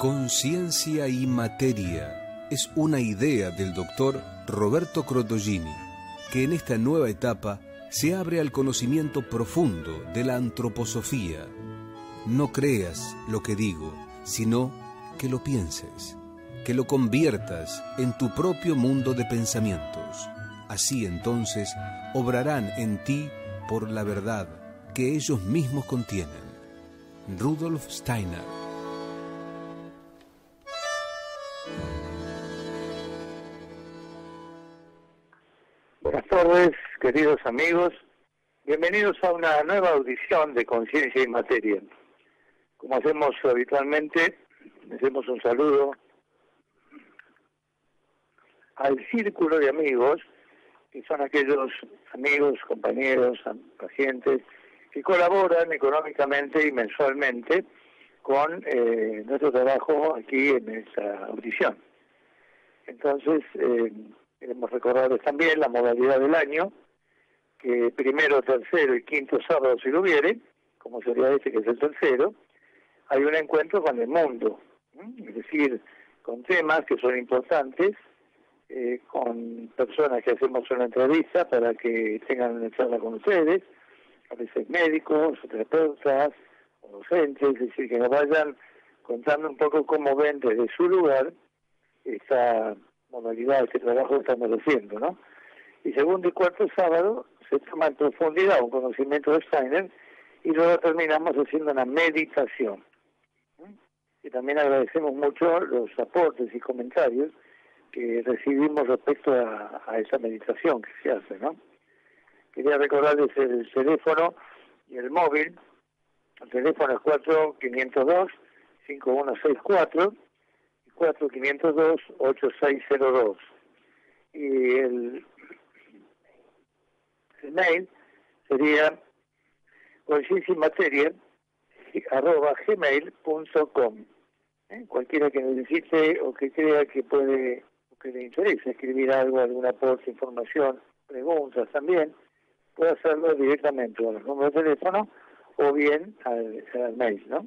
Conciencia y materia es una idea del doctor Roberto Crotogini, que en esta nueva etapa se abre al conocimiento profundo de la antroposofía. No creas lo que digo, sino que lo pienses, que lo conviertas en tu propio mundo de pensamientos. Así entonces obrarán en ti por la verdad que ellos mismos contienen. Rudolf Steiner. Buenas tardes, queridos amigos. Bienvenidos a una nueva audición de Conciencia y Materia. Como hacemos habitualmente, hacemos un saludo al círculo de amigos, que son aquellos amigos, compañeros, pacientes, que colaboran económicamente y mensualmente con nuestro trabajo aquí en esta audición. Entonces, queremos recordarles también la modalidad del año, que primero, tercero y quinto sábado, si lo hubiere, como sería este que es el tercero, hay un encuentro con el mundo, es decir, con temas que son importantes, con personas que hacemos una entrevista para que tengan una charla con ustedes, a veces médicos, terapeutas, o docentes, es decir, que nos vayan contando un poco cómo ven desde su lugar esta modalidad, este trabajo que estamos haciendo, ¿no? Y segundo y cuarto sábado se toma en profundidad un conocimiento de Steiner y luego terminamos haciendo una meditación. Y también agradecemos mucho los aportes y comentarios que recibimos respecto a esa meditación que se hace, ¿no? Quería recordarles el teléfono y el móvil. El teléfono es 4502-5164 y 4502-8602. Y el mail sería concienciaymateria@gmail.com. Cualquiera que necesite o que crea que puede o que le interese escribir algo, algún aporte, información, preguntas también, puede hacerlo directamente a los números de teléfono o bien al mail, ¿no?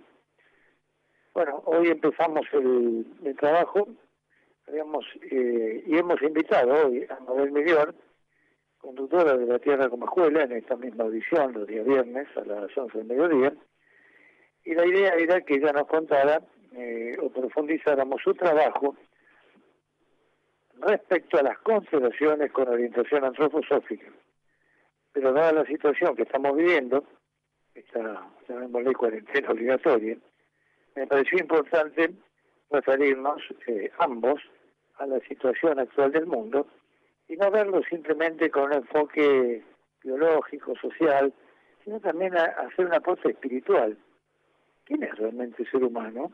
Bueno, hoy empezamos el trabajo y hemos invitado hoy a Mabel Milior, conductora de La Tierra como Escuela, en esta misma audición, los días viernes a las 11 del mediodía, y la idea era que ella nos contara o profundizáramos su trabajo respecto a las constelaciones con orientación antroposófica. Pero dada la situación que estamos viviendo, esta, llamémosle, cuarentena obligatoria, me pareció importante referirnos ambos a la situación actual del mundo y no verlo simplemente con un enfoque biológico, social, sino también a hacer un aporte espiritual. ¿Quién es realmente el ser humano?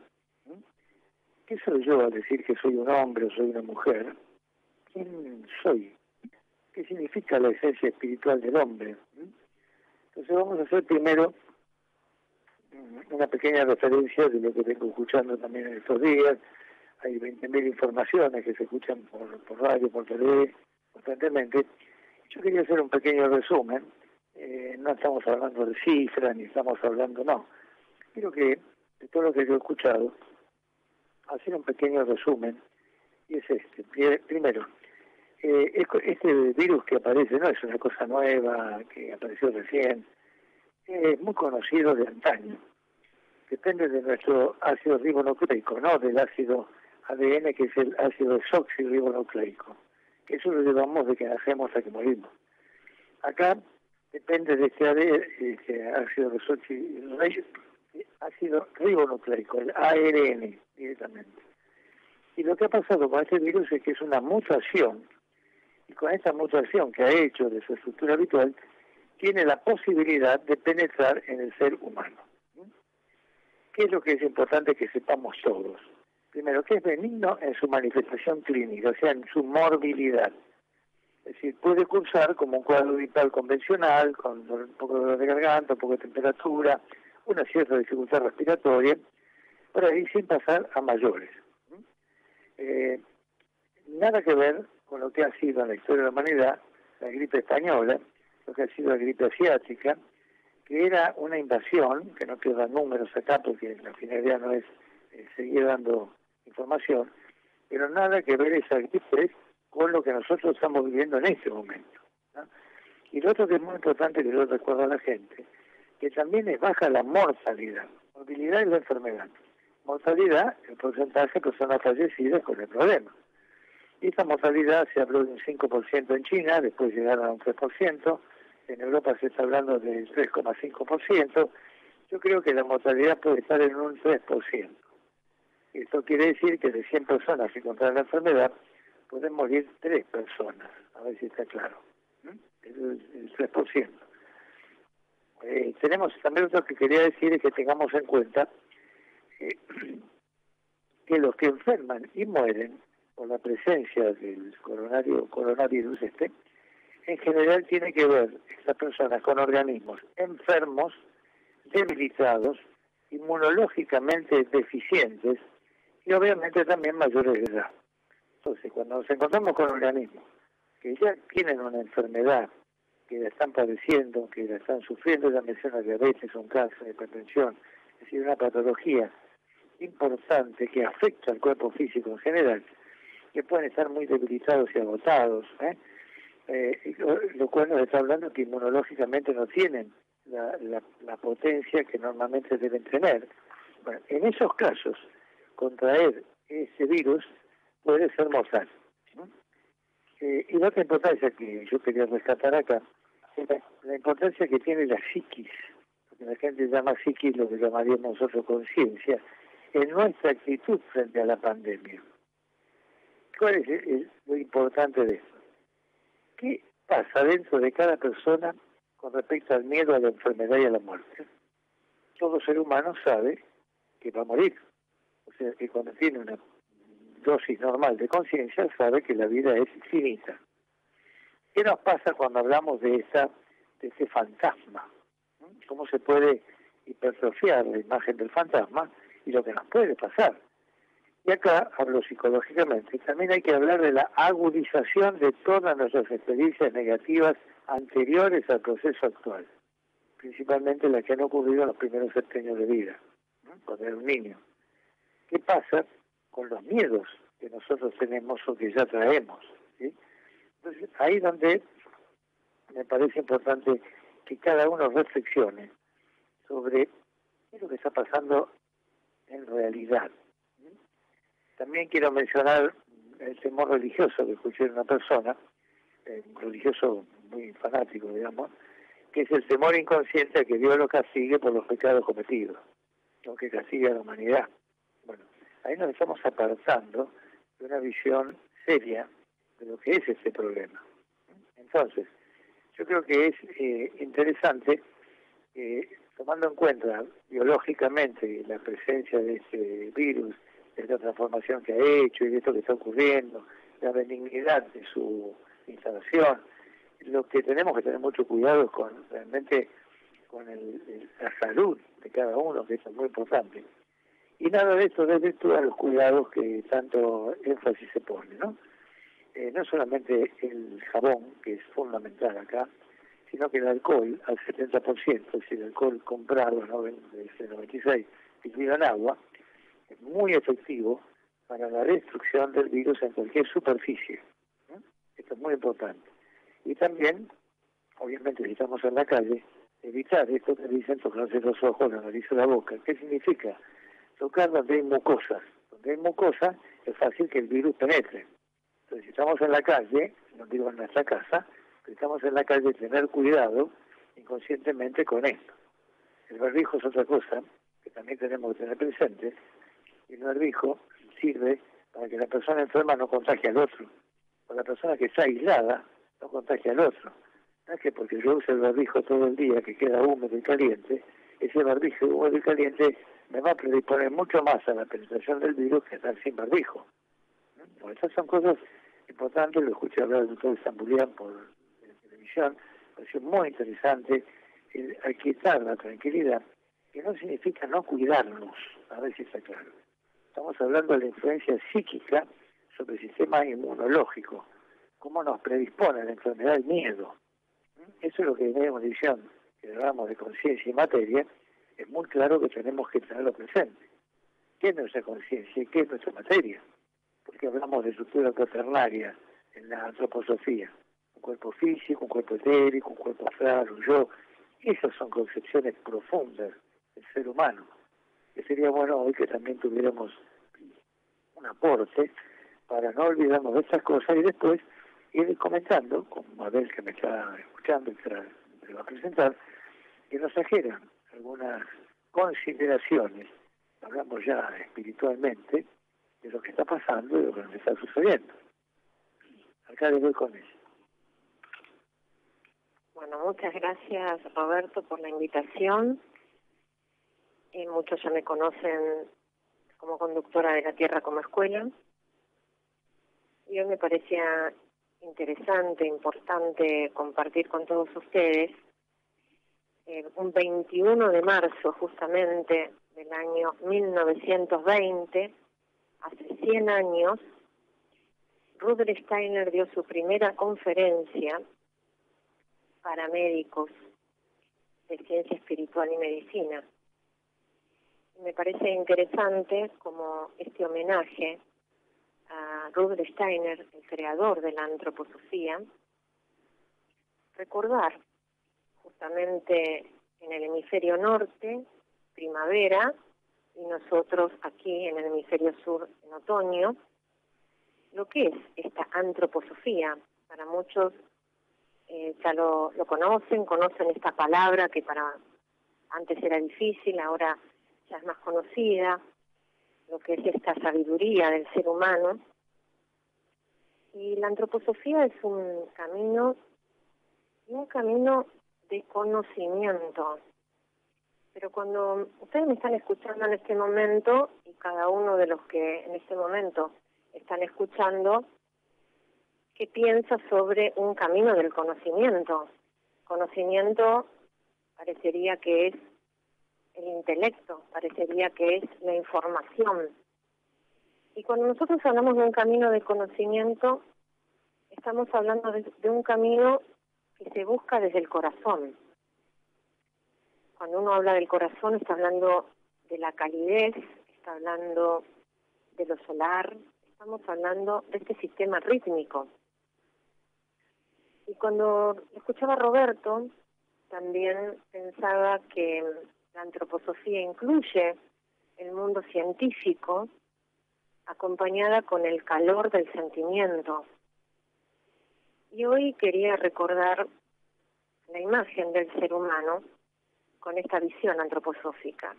¿Qué soy yo al decir que soy un hombre o soy una mujer? ¿Quién soy? ¿Qué significa la esencia espiritual del hombre? Entonces vamos a hacer primero una pequeña referencia de lo que vengo escuchando también en estos días. Hay 20.000 informaciones que se escuchan por radio, por tele, constantemente. Yo quería hacer un pequeño resumen. No estamos hablando de cifras, ni estamos hablando, no. Quiero que, de todo lo que yo he escuchado, hacer un pequeño resumen, y es este. Primero, este virus que aparece no es una cosa nueva, que apareció recién, es muy conocido de antaño. Depende de nuestro ácido ribonucleico, no del ácido ADN, que es el ácido desoxirribonucleico. Eso lo llevamos de que nacemos hasta que morimos. Acá depende de este ácido ribonucleico, el ARN directamente. Y lo que ha pasado con este virus es que es una mutación, y con esta mutación que ha hecho de su estructura habitual, tiene la posibilidad de penetrar en el ser humano. ¿Qué es lo que es importante que sepamos todos? Primero, que es benigno en su manifestación clínica, o sea, en su morbilidad. Es decir, puede cursar como un cuadro gripal convencional, con un poco de dolor de garganta, un poco de temperatura, una cierta dificultad respiratoria, pero ahí sin pasar a mayores. Nada que ver con lo que ha sido en la historia de la humanidad la gripe española, lo que ha sido la gripe asiática, que era una invasión, que no quiero dar números acá porque la finalidad no es seguir dando información, pero nada que ver exactamente con lo que nosotros estamos viviendo en este momento, ¿no? Y lo otro que es muy importante que yo recuerdo a la gente, que también es baja la mortalidad. Morbilidad es la enfermedad. Mortalidad, el porcentaje de personas fallecidas con el problema. Y esta mortalidad se habló de un 5% en China, después llegaron a un 3%, en Europa se está hablando del 3,5%, yo creo que la mortalidad puede estar en un 3%. Esto quiere decir que de 100 personas que contraen la enfermedad, pueden morir 3 personas, a ver si está claro. El 3%. Tenemos también otro que quería decir es que tengamos en cuenta que los que enferman y mueren por la presencia del coronavirus en general tiene que ver estas personas con organismos enfermos, debilitados, inmunológicamente deficientes y obviamente también mayores de edad. Entonces, cuando nos encontramos con organismos que ya tienen una enfermedad, que la están padeciendo, que la están sufriendo, ya menciona diabetes, un cáncer, hipertensión, es decir, una patología importante que afecta al cuerpo físico en general, que pueden estar muy debilitados y agotados, lo cual nos está hablando que inmunológicamente no tienen la potencia que normalmente deben tener. Bueno, en esos casos, contraer ese virus puede ser mortal. Y la otra importancia que yo quería rescatar acá es la importancia que tiene la psiquis, porque la gente llama psiquis lo que llamaríamos nosotros conciencia, en nuestra actitud frente a la pandemia. ¿Cuál es lo importante de esto? ¿Qué pasa dentro de cada persona con respecto al miedo a la enfermedad y a la muerte? Todo ser humano sabe que va a morir. O sea, que cuando tiene una dosis normal de conciencia, sabe que la vida es finita. ¿Qué nos pasa cuando hablamos de este fantasma? ¿Cómo se puede hipertrofiar la imagen del fantasma y lo que nos puede pasar? Y acá hablo psicológicamente. También hay que hablar de la agudización de todas nuestras experiencias negativas anteriores al proceso actual, principalmente las que han ocurrido en los primeros 7 años de vida, ¿no? Cuando era un niño. ¿Qué pasa con los miedos que nosotros tenemos o que ya traemos? ¿Sí? Entonces, ahí donde me parece importante que cada uno reflexione sobre qué es lo que está pasando en realidad. También quiero mencionar el temor religioso que escuché de una persona, un religioso muy fanático, digamos, que es el temor inconsciente a que Dios lo castigue por los pecados cometidos, lo que castiga a la humanidad. Bueno, ahí nos estamos apartando de una visión seria de lo que es este problema. Entonces, yo creo que es interesante, tomando en cuenta biológicamente la presencia de este virus, de esta transformación que ha hecho y de esto que está ocurriendo, la benignidad de su instalación, lo que tenemos que tener mucho cuidado es con realmente con la salud de cada uno, que eso es muy importante. Y nada de esto desvirtúa los cuidados que tanto énfasis se pone, ¿no? No solamente el jabón, que es fundamental acá, sino que el alcohol al 70%, es decir, el alcohol comprado, ¿no? Desde el 96, diluido en agua, es muy efectivo para la destrucción del virus en cualquier superficie, ¿no? Esto es muy importante. Y también, obviamente, si estamos en la calle, evitar esto que dicen tocarse los ojos, la nariz o la boca. ¿Qué significa? Tocar donde hay mucosas. Donde hay mucosas es fácil que el virus penetre. Entonces, si estamos en la calle, no digo en nuestra casa, pero estamos en la calle, tener cuidado inconscientemente con esto. El barbijo es otra cosa que también tenemos que tener presente. Y el barbijo sirve para que la persona enferma no contagie al otro. O la persona que está aislada no contagie al otro. No es que porque yo use el barbijo todo el día, que queda húmedo y caliente, ese barbijo húmedo y caliente me va a predisponer mucho más a la penetración del virus que estar sin barbijo. ¿No? Estas son cosas importantes. Lo escuché hablar del doctor Stambulian por televisión. Me pareció muy interesante el aquietar la tranquilidad, que no significa no cuidarnos, a ver si está claro. Estamos hablando de la influencia psíquica sobre el sistema inmunológico, cómo nos predispone a la enfermedad el miedo. Eso es lo que tenemos visión, que hablamos de conciencia y materia, es muy claro que tenemos que tenerlo presente. qué es nuestra conciencia y qué es nuestra materia, porque hablamos de estructura cuaternaria en la antroposofía, un cuerpo físico, un cuerpo etérico, un cuerpo astral, un yo. Esas son concepciones profundas del ser humano, que sería bueno hoy que también tuviéramos un aporte para no olvidarnos de estas cosas y después ir comentando, con Mabel que me está escuchando y se va a presentar, que nos sugiera algunas consideraciones, hablamos ya espiritualmente, de lo que está pasando y de lo que nos está sucediendo. Acá les voy con eso. Bueno, muchas gracias, Roberto, por la invitación. Muchos ya me conocen como conductora de La Tierra como Escuela. Y hoy me parecía interesante, importante compartir con todos ustedes un 21 de marzo justamente del año 1920, hace 100 años, Rudolf Steiner dio su primera conferencia para médicos de ciencia espiritual y medicina. Me parece interesante como este homenaje a Rudolf Steiner, el creador de la antroposofía, recordar justamente en el hemisferio norte, primavera, y nosotros aquí en el hemisferio sur, en otoño, lo que es esta antroposofía. Para muchos ya lo conocen esta palabra que para antes era difícil, ahora ya es más conocida, lo que es esta sabiduría del ser humano. Y la antroposofía es un camino de conocimiento. Pero cuando ustedes me están escuchando en este momento, y cada uno de los que en este momento están escuchando, ¿qué piensa sobre un camino del conocimiento? Conocimiento parecería que es el intelecto, parecería que es la información. Y cuando nosotros hablamos de un camino de conocimiento, estamos hablando de un camino que se busca desde el corazón. Cuando uno habla del corazón, está hablando de la calidez, está hablando de lo solar, estamos hablando de este sistema rítmico. Y cuando escuchaba a Roberto, también pensaba que la antroposofía incluye el mundo científico, acompañada con el calor del sentimiento. Y hoy quería recordar la imagen del ser humano con esta visión antroposófica.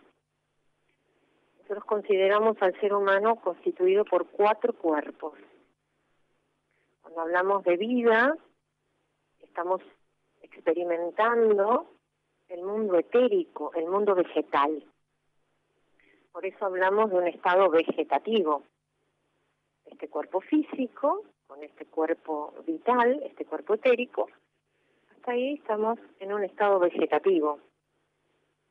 Nosotros consideramos al ser humano constituido por 4 cuerpos. Cuando hablamos de vida, estamos experimentando el mundo etérico, el mundo vegetal. Por eso hablamos de un estado vegetativo. Este cuerpo físico, con este cuerpo vital, este cuerpo etérico, hasta ahí estamos en un estado vegetativo.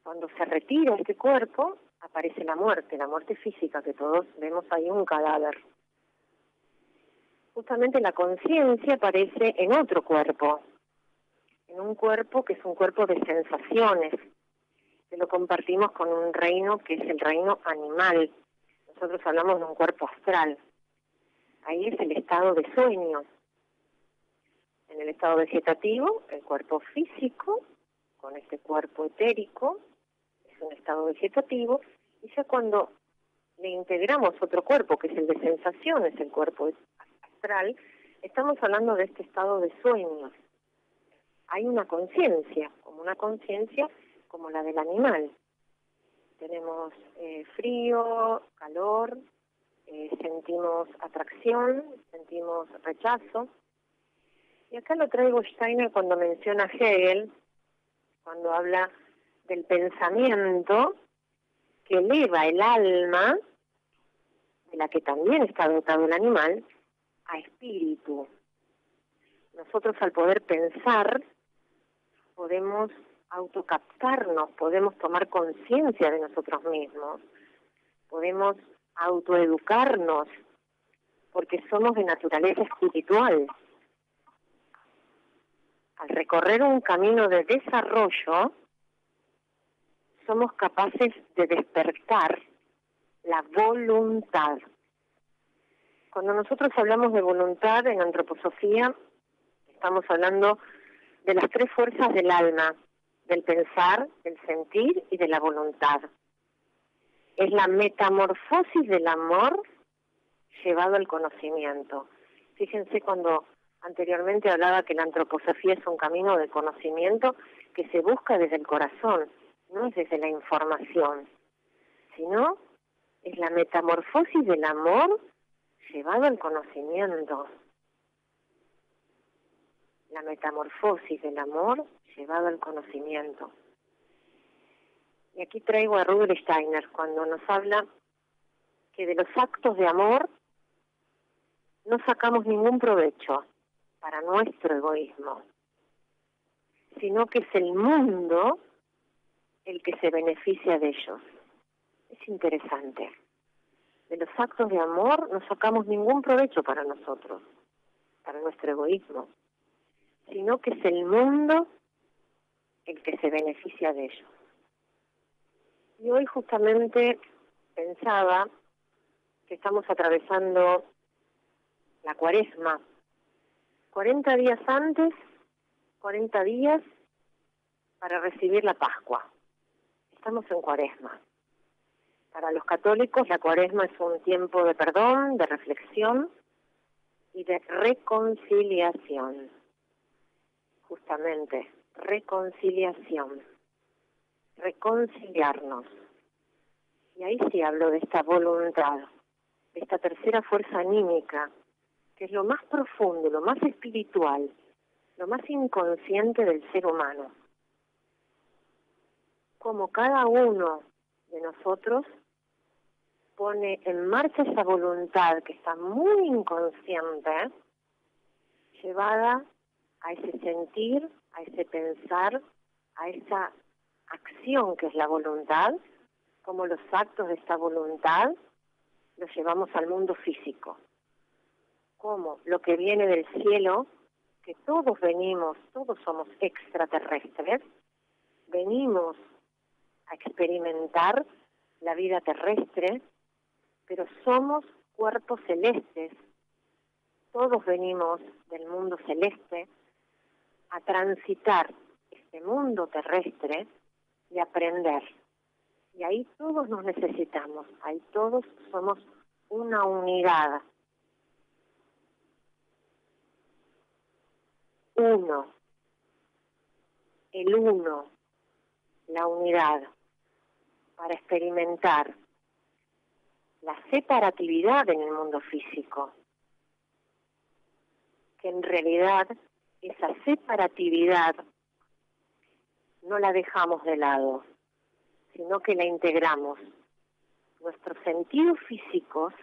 Cuando se retira este cuerpo, aparece la muerte física, que todos vemos ahí un cadáver. Justamente la conciencia aparece en otro cuerpo, en un cuerpo que es un cuerpo de sensaciones, que lo compartimos con un reino que es el reino animal. Nosotros hablamos de un cuerpo astral. Ahí es el estado de sueño. En el estado vegetativo, el cuerpo físico, con este cuerpo etérico, es un estado vegetativo, y ya cuando le integramos otro cuerpo, que es el de sensaciones, el cuerpo astral, estamos hablando de este estado de sueño. Hay una conciencia como la del animal. Tenemos frío, calor, sentimos atracción, sentimos rechazo. Y acá lo traigo Steiner cuando menciona a Hegel, cuando habla del pensamiento que eleva el alma, de la que también está dotado el animal, a espíritu. Nosotros al poder pensar, podemos autocaptarnos, podemos tomar conciencia de nosotros mismos, podemos autoeducarnos, porque somos de naturaleza espiritual. Al recorrer un camino de desarrollo, somos capaces de despertar la voluntad. Cuando nosotros hablamos de voluntad en antroposofía, estamos hablando de las tres fuerzas del alma, del pensar, del sentir y de la voluntad. Es la metamorfosis del amor llevado al conocimiento. Fíjense cuando anteriormente hablaba que la antroposofía es un camino de conocimiento que se busca desde el corazón, no es desde la información, sino es la metamorfosis del amor llevado al conocimiento. La metamorfosis del amor llevado al conocimiento. Y aquí traigo a Rudolf Steiner cuando nos habla que de los actos de amor no sacamos ningún provecho para nuestro egoísmo, sino que es el mundo el que se beneficia de ellos. Es interesante. De los actos de amor no sacamos ningún provecho para nosotros, para nuestro egoísmo, sino que es el mundo el que se beneficia de ellos. Y hoy justamente pensaba que estamos atravesando la Cuaresma. 40 días antes, 40 días para recibir la Pascua. Estamos en Cuaresma. Para los católicos la Cuaresma es un tiempo de perdón, de reflexión y de reconciliación. Justamente, reconciliación. Reconciliarnos. Y ahí sí hablo de esta voluntad, de esta tercera fuerza anímica, que es lo más profundo, lo más espiritual, lo más inconsciente del ser humano. Como cada uno de nosotros pone en marcha esa voluntad que está muy inconsciente, llevada a ese sentir, a ese pensar, a esa acción que es la voluntad, como los actos de esta voluntad los llevamos al mundo físico. Como lo que viene del cielo, que todos venimos, todos somos extraterrestres, venimos a experimentar la vida terrestre, pero somos cuerpos celestes. Todos venimos del mundo celeste a transitar este mundo terrestre y aprender. Y ahí todos nos necesitamos, ahí todos somos una unidad. Uno, el uno, la unidad, para experimentar la separatividad en el mundo físico, que en realidad esa separatividad no la dejamos de lado, sino que la integramos. Nuestros sentidos físicos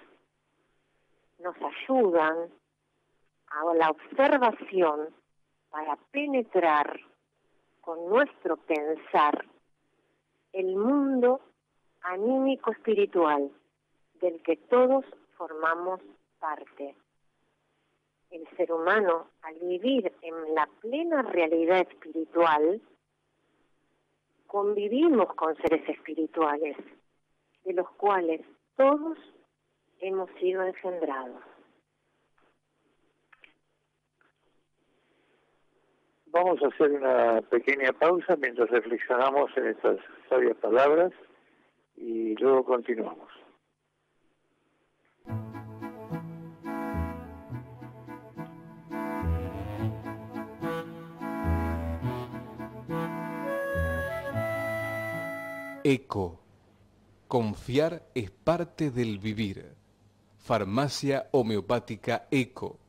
nos ayudan a la observación para penetrar con nuestro pensar el mundo anímico espiritual del que todos formamos parte. El ser humano, al vivir en la plena realidad espiritual, convivimos con seres espirituales, de los cuales todos hemos sido engendrados. Vamos a hacer una pequeña pausa mientras reflexionamos en estas sabias palabras y luego continuamos. ECO. Confiar es parte del vivir. Farmacia homeopática ECO.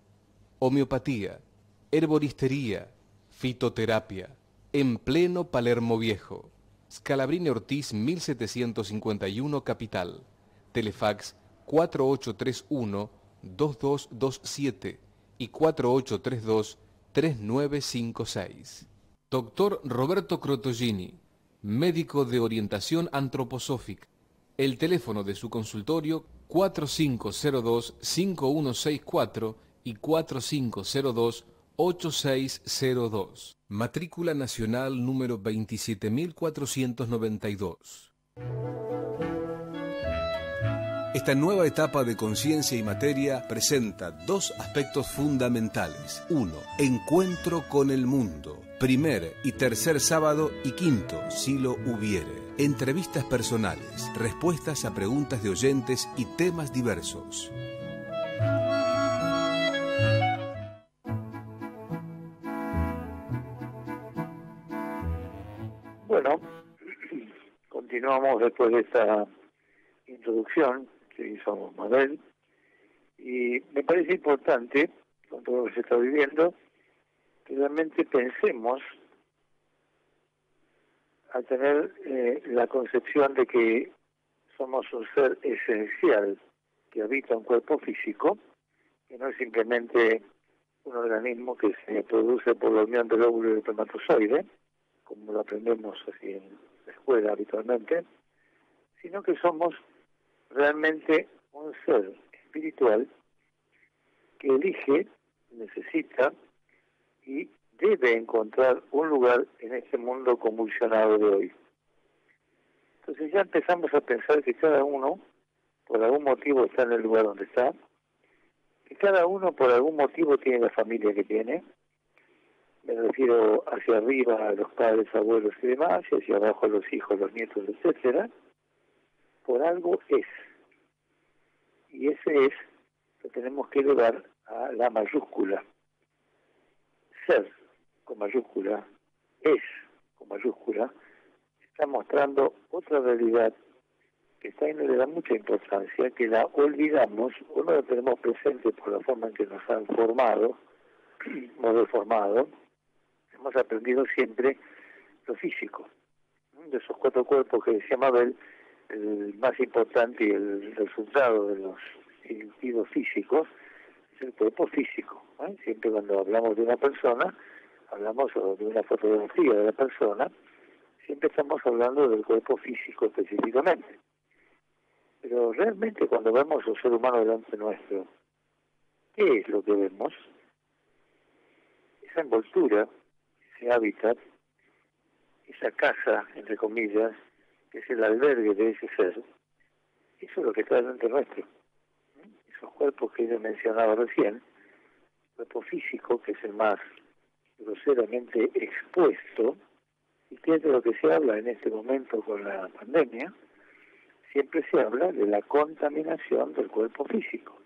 Homeopatía, herboristería, fitoterapia, en pleno Palermo Viejo. Scalabrini Ortiz 1751 Capital. Telefax 4831-2227 y 4832-3956. Doctor Roberto Crotogini, médico de orientación antroposófica. El teléfono de su consultorio 4502-5164 y 4502-8602. Matrícula nacional número 27492. Esta nueva etapa de conciencia y materia presenta dos aspectos fundamentales. 1. Encuentro con el mundo. Primer y tercer sábado y quinto, si lo hubiere. Entrevistas personales, respuestas a preguntas de oyentes y temas diversos. Bueno, continuamos después de esta introducción que hizo Mabel, y me parece importante, con todo lo que se está viviendo, que realmente pensemos al tener la concepción de que somos un ser esencial que habita un cuerpo físico, que no es simplemente un organismo que se produce por la unión del óvulo y el espermatozoide, como lo aprendemos así en la escuela habitualmente, sino que somos realmente un ser espiritual que elige, necesita y debe encontrar un lugar en este mundo convulsionado de hoy. Entonces ya empezamos a pensar que cada uno por algún motivo está en el lugar donde está, que cada uno por algún motivo tiene la familia que tiene. Me refiero hacia arriba a los padres, abuelos y demás, y hacia abajo a los hijos, los nietos, etcétera. Por algo es. Y ese es lo tenemos que elevar a la mayúscula. Ser con mayúscula, es con mayúscula, está mostrando otra realidad que está y no le da mucha importancia, que la olvidamos o no la tenemos presente por la forma en que nos han formado o deformado. Hemos aprendido siempre lo físico. De esos 4 cuerpos que decía Mabel, el más importante y el resultado de los sentidos físicos es el cuerpo físico. Siempre cuando hablamos de una persona, hablamos de una fotografía de la persona, siempre estamos hablando del cuerpo físico específicamente. Pero realmente cuando vemos un ser humano delante nuestro, ¿qué es lo que vemos? Esa envoltura, ese hábitat, esa casa, entre comillas, que es el albergue de ese ser, eso es lo que está delante nuestro. Esos cuerpos que he mencionado recién, el cuerpo físico, que es el más groseramente expuesto, y que es de lo que se habla en este momento con la pandemia, siempre se habla de la contaminación del cuerpo físico.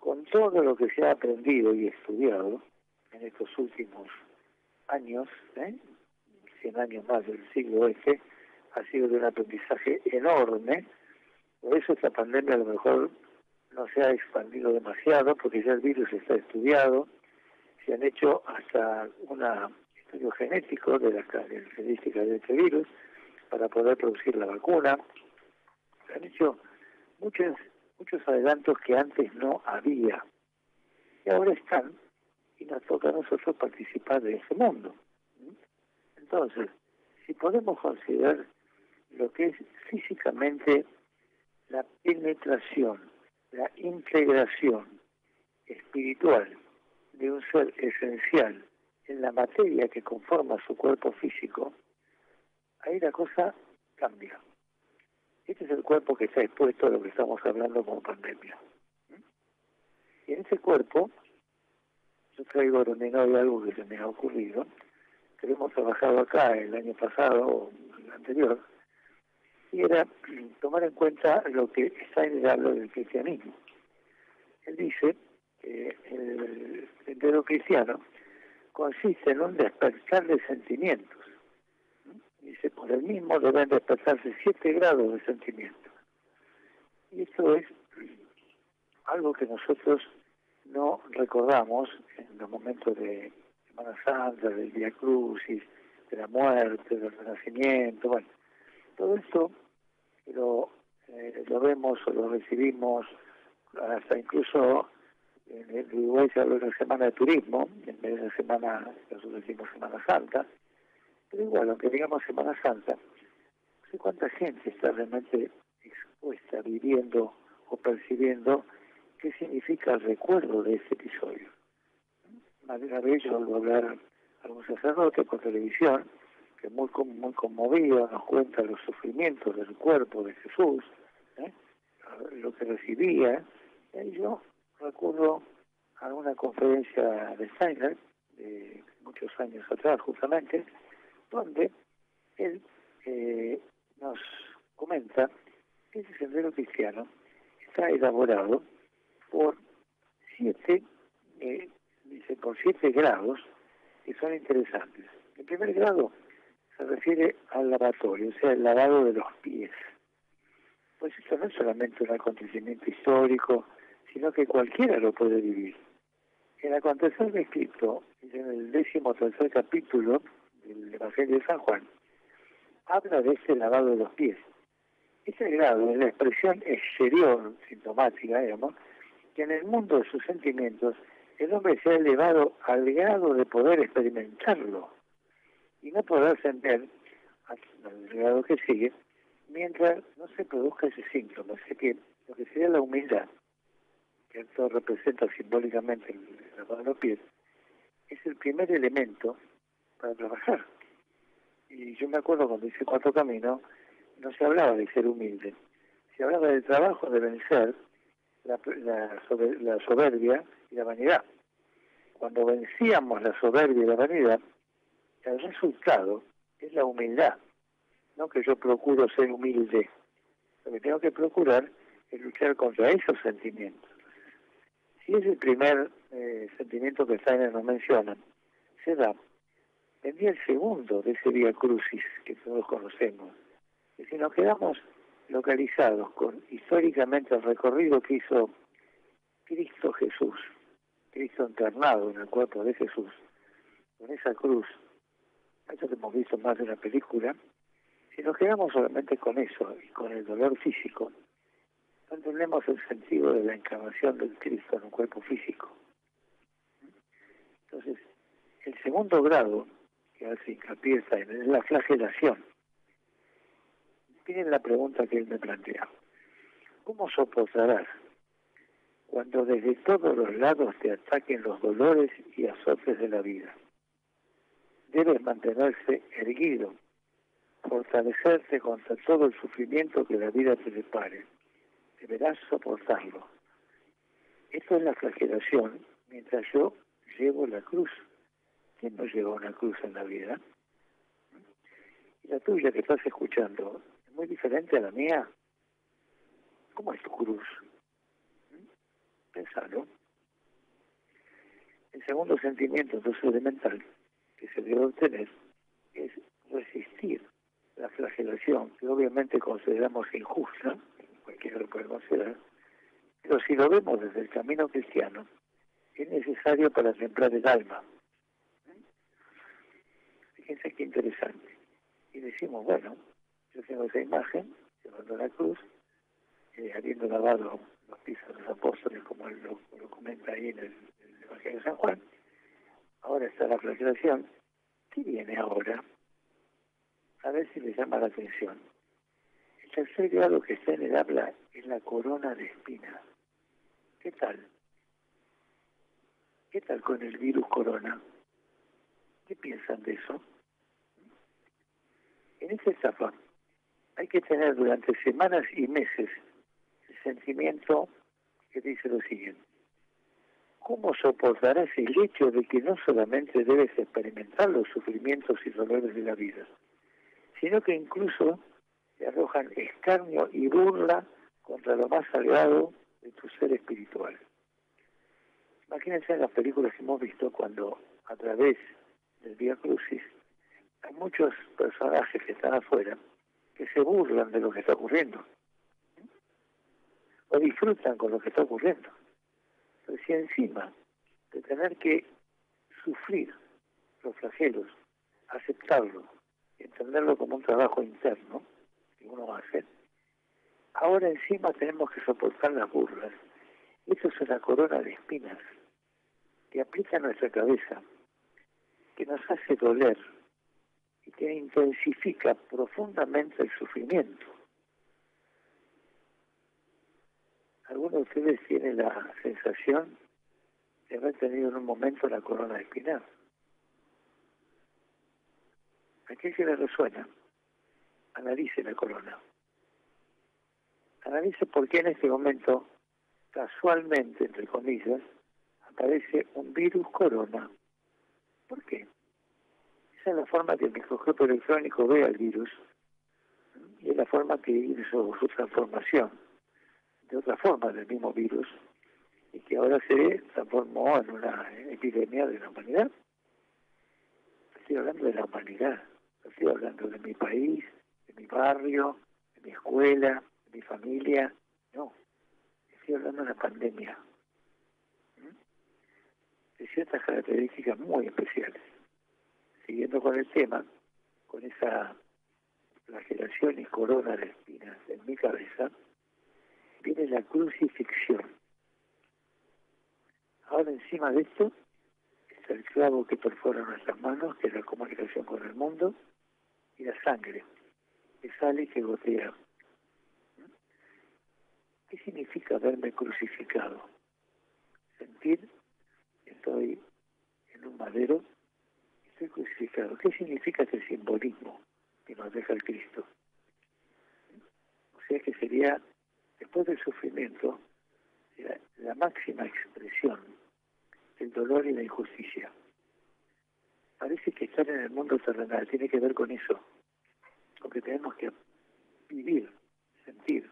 Con todo lo que se ha aprendido y estudiado en estos últimos años, 100 años más del siglo este, ha sido de un aprendizaje enorme. Por eso esta pandemia a lo mejor no se ha expandido demasiado, porque ya el virus está estudiado, se han hecho hasta un estudio genético de las características de este virus para poder producir la vacuna. Se han hecho muchos adelantos que antes no había, y ahora están, y nos toca a nosotros participar de ese mundo. Entonces, si podemos considerar lo que es físicamente la penetración, la integración espiritual de un ser esencial en la materia que conforma su cuerpo físico, ahí la cosa cambia. Este es el cuerpo que está expuesto a lo que estamos hablando como pandemia. Y en ese cuerpo, yo traigo hoy algo que se me ha ocurrido, que lo hemos trabajado acá el año pasado o el anterior, y era tomar en cuenta lo que está en el habla del cristianismo. Él dice que el sendero cristiano consiste en un despertar de sentimientos. Dice, por el mismo deben despertarse 7 grados de sentimientos. Y esto es algo que nosotros no recordamos en los momentos de Semana Santa, del Vía Crucis, de la muerte, del renacimiento. Bueno, todo esto lo vemos o lo recibimos hasta incluso en el Uruguay se habla de una semana de turismo, en vez de la semana, nosotros decimos Semana Santa, pero igual, aunque digamos Semana Santa, no sé cuánta gente está realmente expuesta, viviendo o percibiendo qué significa el recuerdo de ese episodio. Una vez yo oigo hablar a algún sacerdote por televisión, que muy conmovido nos cuenta los sufrimientos del cuerpo de Jesús, lo que recibía, y yo recurro a una conferencia de Steiner, de muchos años atrás justamente, donde él nos comenta que ese sendero cristiano está elaborado por 7, dice, por 7 grados que son interesantes. El primer grado se refiere al lavatorio, o sea, el lavado de los pies. Pues esto no es solamente un acontecimiento histórico, sino que cualquiera lo puede vivir. El acontecer descrito en el 13º capítulo del Evangelio de San Juan habla de este lavado de los pies. Ese grado es la expresión exterior, sintomática, digamos, que en el mundo de sus sentimientos el hombre se ha elevado al grado de poder experimentarlo y no poder sentir al grado que sigue mientras no se produzca ese síntoma. Así que lo que sería la humildad, que esto representa simbólicamente el lavado de los pies, es el primer elemento para trabajar. Y yo me acuerdo cuando hice 4 Caminos, no se hablaba de ser humilde, se hablaba del trabajo de vencer la soberbia y la vanidad. Cuando vencíamos la soberbia y la vanidad, el resultado es la humildad. No que yo procuro ser humilde, lo que tengo que procurar es luchar contra esos sentimientos. Si es el primer sentimiento que Steiner nos menciona, se da, vendría el segundo de ese Vía Crucis que todos conocemos. Y si nos quedamos localizados con históricamente el recorrido que hizo Cristo Jesús, Cristo encarnado en el cuerpo de Jesús, con esa cruz, eso que hemos visto más de una película, si nos quedamos solamente con eso y con el dolor físico, no entendemos el sentido de la encarnación del Cristo en un cuerpo físico. Entonces, el segundo grado que hace hincapié es la flagelación. Miren la pregunta que él me plantea. ¿Cómo soportarás cuando desde todos los lados te ataquen los dolores y azotes de la vida? Debes mantenerse erguido, fortalecerte contra todo el sufrimiento que la vida te depare. Deberás soportarlo. Esto es la flagelación mientras yo llevo la cruz. ¿Quién no lleva una cruz en la vida? Y la tuya que estás escuchando es muy diferente a la mía. ¿Cómo es tu cruz? Pensalo. El segundo sentimiento, entonces, elemental que se debe obtener es resistir la flagelación, que obviamente consideramos injusta, cualquiera lo puede considerar, pero si lo vemos desde el camino cristiano, es necesario para templar el alma. Fíjense qué interesante. Y decimos, bueno, yo tengo esa imagen, llevando la cruz, habiendo lavado los pies de los apóstoles, como él lo comenta ahí en el Evangelio de San Juan. Ahora está la flagelación. ¿Qué viene ahora? A ver si les llama la atención. El tercer grado que está en el habla es la corona de espinas. ¿Qué tal? ¿Qué tal con el virus corona? ¿Qué piensan de eso? En esta etapa hay que tener durante semanas y meses el sentimiento que dice lo siguiente. ¿Cómo soportarás el hecho de que no solamente debes experimentar los sufrimientos y dolores de la vida, sino que incluso te arrojan escarnio y burla contra lo más sagrado de tu ser espiritual? Imagínense en las películas que hemos visto cuando a través del Vía Crucis hay muchos personajes que están afuera que se burlan de lo que está ocurriendo o disfrutan con lo que está ocurriendo. Pero si encima de tener que sufrir los flagelos, aceptarlo y entenderlo como un trabajo interno que uno hace, ahora encima tenemos que soportar las burlas. Eso es una corona de espinas que aplica a nuestra cabeza, que nos hace doler y que intensifica profundamente el sufrimiento. Algunos de ustedes tienen la sensación de haber tenido en un momento la corona de espinas. ¿A qué se le resuena? Analice la corona. analice por qué en este momento, casualmente, entre comillas, aparece un virus corona. ¿Por qué? Esa es la forma que el microscopio electrónico ve al virus, y es la forma que hizo su transformación de otra forma del mismo virus, y que ahora se transformó en una epidemia de la humanidad. Estoy hablando de la humanidad, estoy hablando de mi país, de mi barrio, de mi escuela, de mi familia. No, estoy hablando de una pandemia, de ciertas características muy especiales. Siguiendo con el tema, con esa flagelación y corona de espinas en mi cabeza, viene la crucifixión. Ahora encima de esto está el clavo que perfora nuestras manos, que es la comunicación con el mundo, y la sangre que sale y que gotea. ¿Qué significa verme crucificado? Sentir que estoy en un madero, estoy crucificado. ¿Qué significa este simbolismo que nos deja el Cristo? O sea que sería, después del sufrimiento, la máxima expresión del dolor y la injusticia. Parece que estar en el mundo terrenal tiene que ver con eso, porque tenemos que vivir, sentir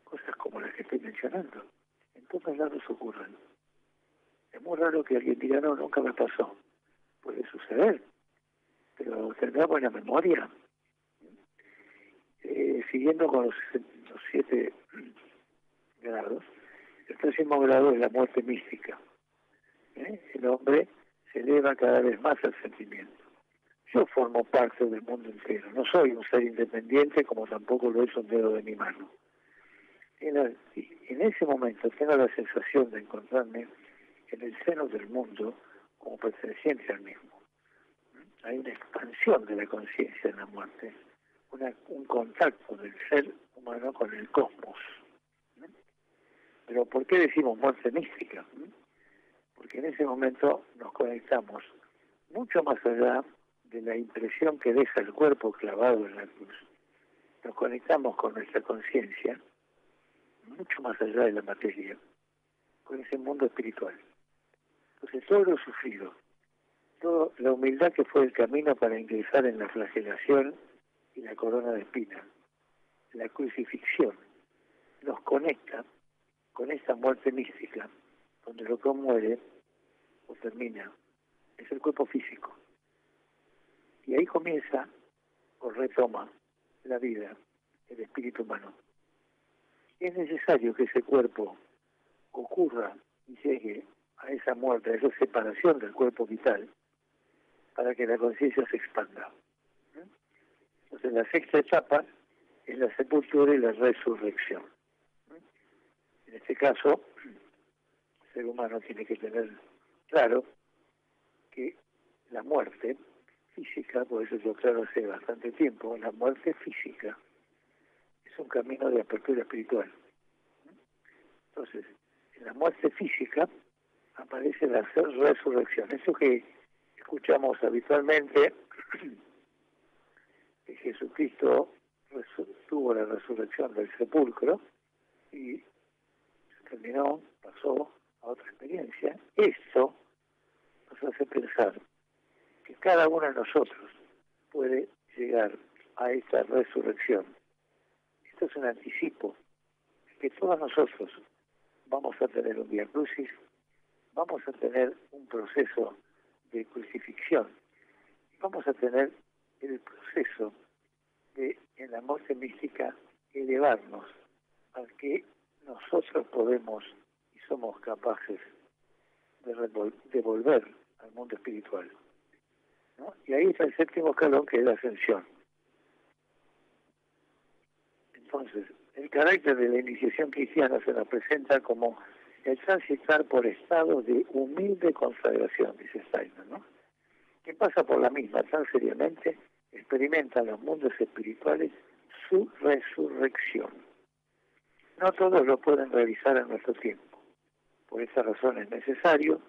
cosas como las que estoy mencionando. En todos lados ocurren. Es muy raro que alguien diga, no, nunca me pasó. Puede suceder, pero tendrá buena memoria. Siguiendo con los 7 grados, el 13º grado es la muerte mística. El hombre se eleva cada vez más al sentimiento. Yo formo parte del mundo entero. No soy un ser independiente, como tampoco lo es un dedo de mi mano. En ese momento tengo la sensación de encontrarme en el seno del mundo como perteneciente al mismo. Hay una expansión de la conciencia en la muerte, un contacto del ser humano con el cosmos. Pero ¿por qué decimos muerte mística? Porque en ese momento nos conectamos mucho más allá de la impresión que deja el cuerpo clavado en la cruz. Nos conectamos con nuestra conciencia, mucho más allá de la materia, con ese mundo espiritual. Entonces todo lo sufrido, toda la humildad que fue el camino para ingresar en la flagelación y la corona de espinas, la crucifixión, nos conecta con esta muerte mística, donde lo que muere o termina es el cuerpo físico. Y ahí comienza o retoma la vida, el espíritu humano. Es necesario que ese cuerpo ocurra y llegue a esa muerte, a esa separación del cuerpo vital, para que la conciencia se expanda. Entonces la 6ª etapa es la sepultura y la resurrección. En este caso, el ser humano tiene que tener claro que la muerte física, por eso yo claro hace bastante tiempo, la muerte física es un camino de apertura espiritual. Entonces, en la muerte física aparece la resurrección. Eso que escuchamos habitualmente, que Jesucristo tuvo la resurrección del sepulcro y se terminó, pasó a otra experiencia. Esto nos hace pensar que cada uno de nosotros puede llegar a esta resurrección. Esto es un anticipo, que todos nosotros vamos a tener un vía crucis, vamos a tener un proceso de crucifixión, vamos a tener el proceso de, en la muerte mística, elevarnos al que nosotros podemos y somos capaces de volver al mundo espiritual, ¿no? Y ahí está el 7º escalón, que es la ascensión. Entonces, el carácter de la iniciación cristiana se la presenta como el transitar por estados de humilde consagración, dice Steiner, ¿no? Que pasa por la misma tan seriamente, experimentan los mundos espirituales su resurrección. No todos lo pueden realizar en nuestro tiempo. Por esa razón es necesario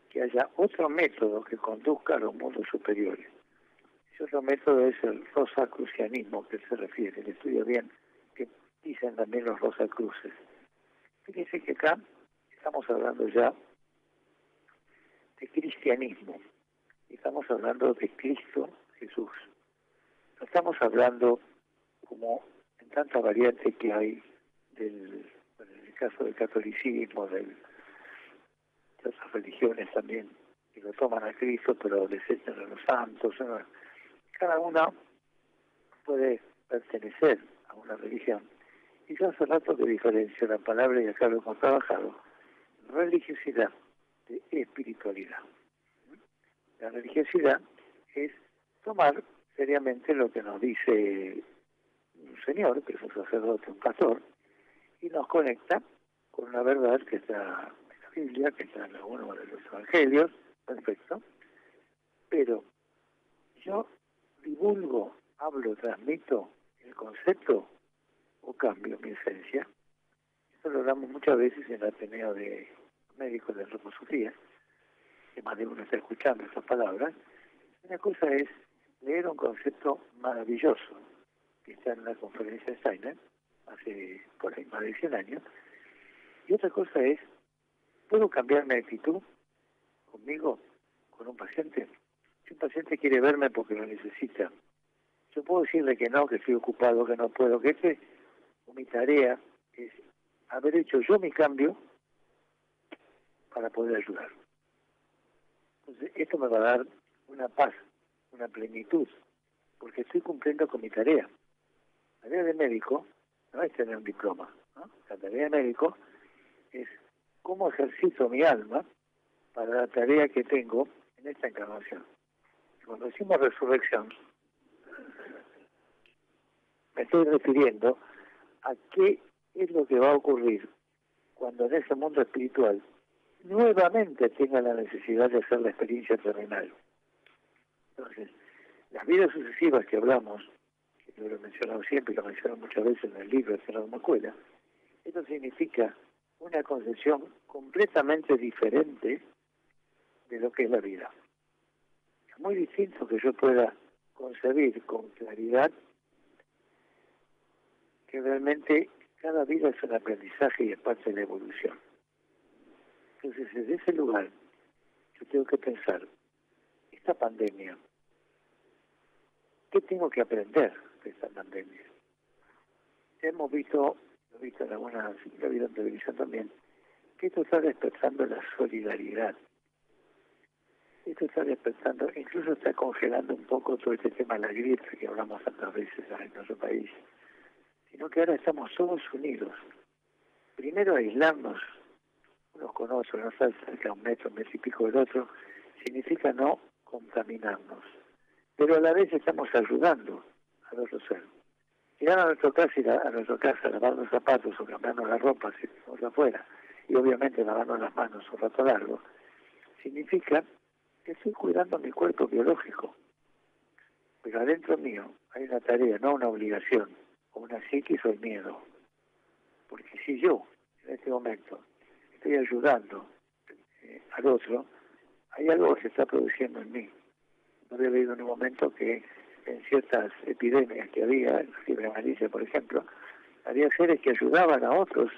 que haya otro método que conduzca a los mundos superiores. Ese otro método es el rosacrucianismo, que se refiere. Le estudio bien que dicen también los Rosacruces. Fíjense que acá estamos hablando ya de cristianismo, estamos hablando de Cristo Jesús. No estamos hablando, como en tanta variante que hay, en el caso del catolicismo, de otras religiones también, que lo toman a Cristo, pero desechan a los santos. ¿No? Cada una puede pertenecer a una religión. Y yo hace rato que diferencio la palabra, y acá lo hemos trabajado, religiosidad de espiritualidad. La religiosidad es tomar seriamente lo que nos dice un señor, que es un sacerdote, un pastor, y nos conecta con una verdad que está en la Biblia, que está en uno de los evangelios, perfecto, pero yo divulgo, hablo, transmito el concepto o cambio mi esencia. Esto lo hablamos muchas veces en el Ateneo de Médicos de Antroposofía, que más de uno está escuchando esas palabras. Una cosa es leer un concepto maravilloso que está en la conferencia de Steiner, hace por ahí más de 100 años, y otra cosa es, ¿puedo cambiar mi actitud conmigo, con un paciente? Si un paciente quiere verme porque lo necesita, yo puedo decirle que no, que estoy ocupado, que no puedo, que mi tarea es haber hecho yo mi cambio para poder ayudar. Entonces, esto me va a dar una paz, una plenitud, porque estoy cumpliendo con mi tarea. La tarea de médico no es tener un diploma, ¿no? La tarea de médico es cómo ejercito mi alma para la tarea que tengo en esta encarnación. Cuando decimos resurrección, me estoy refiriendo a qué es lo que va a ocurrir cuando en ese mundo espiritual nuevamente tenga la necesidad de hacer la experiencia terrenal. Entonces, las vidas sucesivas que hablamos, que yo lo he mencionado siempre y lo menciono muchas veces en el libro de la escuela, esto significa una concepción completamente diferente de lo que es la vida. Es muy distinto que yo pueda concebir con claridad que realmente cada vida es un aprendizaje y es parte de la evolución. Entonces, desde ese lugar, yo tengo que pensar, esta pandemia, ¿qué tengo que aprender de esta pandemia? Hemos visto, lo he visto en algunas, lo he visto en televisión también, que esto está despertando la solidaridad. Esto está despertando, incluso está congelando un poco todo este tema de la gripe que hablamos tantas veces en nuestro país, sino que ahora estamos todos unidos. Primero aislarnos unos con otros, no estar cerca a un metro y pico del otro, significa no contaminarnos. Pero a la vez estamos ayudando al otro ser. Llegar a nuestra casa, lavar los zapatos o cambiarnos la ropa si estamos afuera, y obviamente lavarnos las manos un rato largo, significa que estoy cuidando mi cuerpo biológico. Pero adentro mío hay una tarea, no una obligación, o una psiquis o el miedo. Porque si yo, en este momento, estoy ayudando al otro, hay algo que se está produciendo en mí. No había leído en un momento que en ciertas epidemias que había, en la fiebre amarilla, por ejemplo, había seres que ayudaban a otros